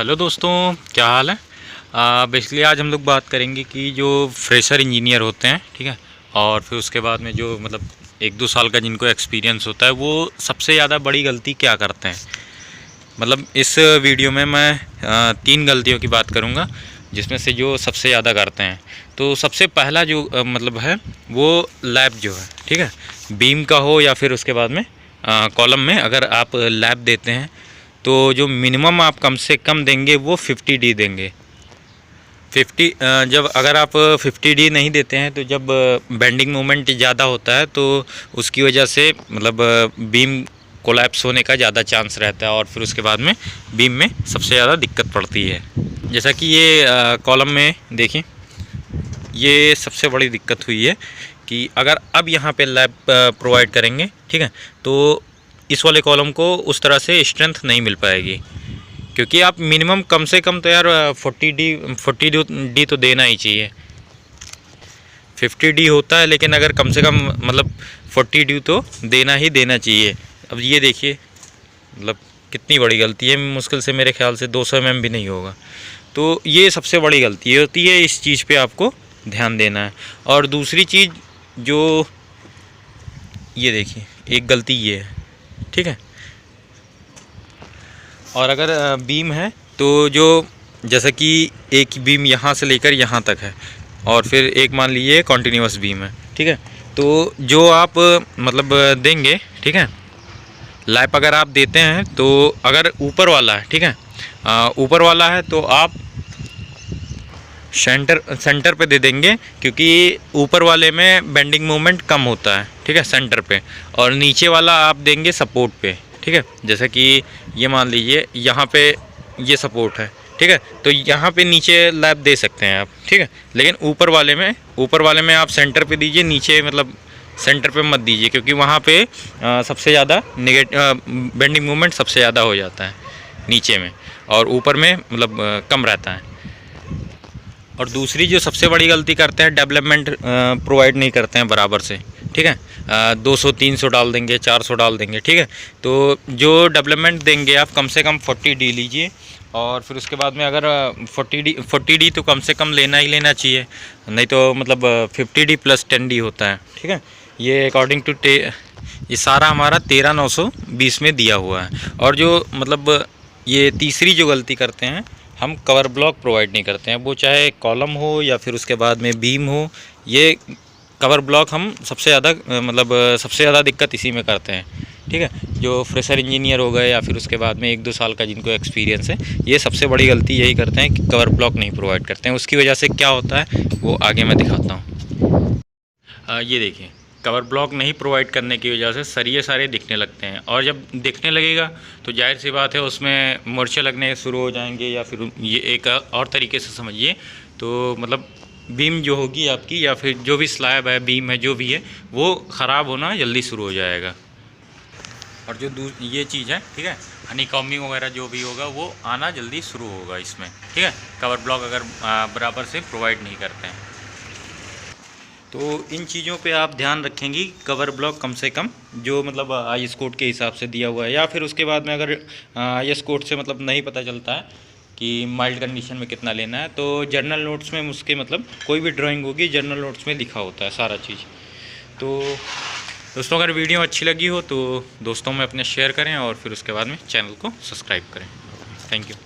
Hello दोस्तों, क्या हाल है। बेसिकली आज हम लोग बात करेंगे कि जो फ्रेशर इंजीनियर होते हैं, ठीक है, और फिर उसके बाद में जो मतलब 1-2 साल का जिनको एक्सपीरियंस होता है, वो सबसे ज़्यादा बड़ी गलती क्या करते हैं। मतलब इस वीडियो में मैं 3 गलतियों की बात करूँगा जिसमें से जो सबसे ज़्यादा करते हैं। तो सबसे पहला जो मतलब है वो लैब जो है, ठीक है, बीम का हो या फिर उसके बाद में कॉलम में अगर आप लैब देते हैं तो जो मिनिमम आप कम से कम देंगे वो 50D देंगे। 50 जब अगर आप 50D नहीं देते हैं तो जब बेंडिंग मोमेंट ज़्यादा होता है तो उसकी वजह से मतलब बीम कोलैप्स होने का ज़्यादा चांस रहता है और फिर उसके बाद में बीम में सबसे ज़्यादा दिक्कत पड़ती है। जैसा कि ये कॉलम में देखिए, ये सबसे बड़ी दिक्कत हुई है कि अगर अब यहाँ पे लैब प्रोवाइड करेंगे, ठीक है, तो इस वाले कॉलम को उस तरह से स्ट्रेंथ नहीं मिल पाएगी, क्योंकि आप मिनिमम कम से कम तो यार 40D तो देना ही चाहिए। 50D होता है लेकिन अगर कम से कम मतलब 40D तो देना ही देना चाहिए। अब ये देखिए मतलब कितनी बड़ी गलती है, मुश्किल से मेरे ख्याल से 200 mm भी नहीं होगा। तो ये सबसे बड़ी गलती होती है, इस चीज़ पे आपको ध्यान देना है। और दूसरी चीज़ जो ये देखिए, एक गलती ये है, ठीक है। और अगर बीम है तो जो जैसा कि एक बीम यहाँ से लेकर यहाँ तक है और फिर एक मान लीजिए कॉन्टीन्यूअस बीम है, ठीक है, तो जो आप मतलब देंगे, ठीक है, लैप अगर आप देते हैं तो अगर ऊपर वाला है, ठीक है, ऊपर वाला है तो आप सेंटर पे दे देंगे, क्योंकि ऊपर वाले में बेंडिंग मोमेंट कम होता है, ठीक है, सेंटर पे, और नीचे वाला आप देंगे सपोर्ट पे, ठीक है। जैसा कि ये मान लीजिए यहाँ पे ये सपोर्ट है, ठीक है, तो यहाँ पे नीचे लैब दे सकते हैं आप, ठीक है, लेकिन ऊपर वाले में आप सेंटर पे दीजिए, नीचे मतलब सेंटर पे मत दीजिए, क्योंकि वहाँ पे सबसे ज़्यादा बेंडिंग मोमेंट सबसे ज़्यादा हो जाता है नीचे में, और ऊपर में मतलब कम रहता है। और दूसरी जो सबसे बड़ी गलती करते हैं, डेवलपमेंट प्रोवाइड नहीं करते हैं बराबर से, ठीक है, 200-300 डाल देंगे, 400 डाल देंगे, ठीक है। तो जो डेवलपमेंट देंगे आप कम से कम 40D लीजिए, और फिर उसके बाद में अगर 40D तो कम से कम लेना ही लेना चाहिए, नहीं तो मतलब 50D + 10D होता है, ठीक है। ये अकॉर्डिंग टू ये सारा हमारा 13,920 में दिया हुआ है। और जो मतलब ये तीसरी जो गलती करते हैं, हम कवर ब्लॉक प्रोवाइड नहीं करते हैं, वो चाहे कॉलम हो या फिर उसके बाद में बीम हो। ये कवर ब्लॉक हम सबसे ज़्यादा मतलब सबसे ज़्यादा दिक्कत इसी में करते हैं, ठीक है। जो फ्रेशर इंजीनियर हो गए या फिर उसके बाद में 1-2 साल का जिनको एक्सपीरियंस है, ये सबसे बड़ी गलती यही करते हैं कि कवर ब्लॉक नहीं प्रोवाइड करते हैं। उसकी वजह से क्या होता है वो आगे मैं दिखाता हूँ। ये देखिए, कवर ब्लॉक नहीं प्रोवाइड करने की वजह से सरिये सारे दिखने लगते हैं, और जब दिखने लगेगा तो जाहिर सी बात है उसमें मोर्चे लगने शुरू हो जाएंगे, या फिर ये एक और तरीके से समझिए तो मतलब बीम जो होगी आपकी, या फिर जो भी स्लैब है, बीम है, जो भी है, वो ख़राब होना जल्दी शुरू हो जाएगा। और जो ये चीज़ है, ठीक है, हनीकॉम्बिंग वगैरह जो भी होगा वो आना जल्दी शुरू होगा इसमें, ठीक है, कवर ब्लॉक अगर बराबर से प्रोवाइड नहीं करते हैं। तो इन चीज़ों पे आप ध्यान रखेंगी, कवर ब्लॉक कम से कम जो मतलब IS कोड के हिसाब से दिया हुआ है, या फिर उसके बाद में अगर IS कोड से मतलब नहीं पता चलता है कि माइल्ड कंडीशन में कितना लेना है, तो जर्नल नोट्स में उसके मतलब कोई भी ड्राइंग होगी जर्नल नोट्स में लिखा होता है सारा चीज़। तो दोस्तों, अगर वीडियो अच्छी लगी हो तो दोस्तों में अपने शेयर करें और फिर उसके बाद में चैनल को सब्सक्राइब करें। Thank you.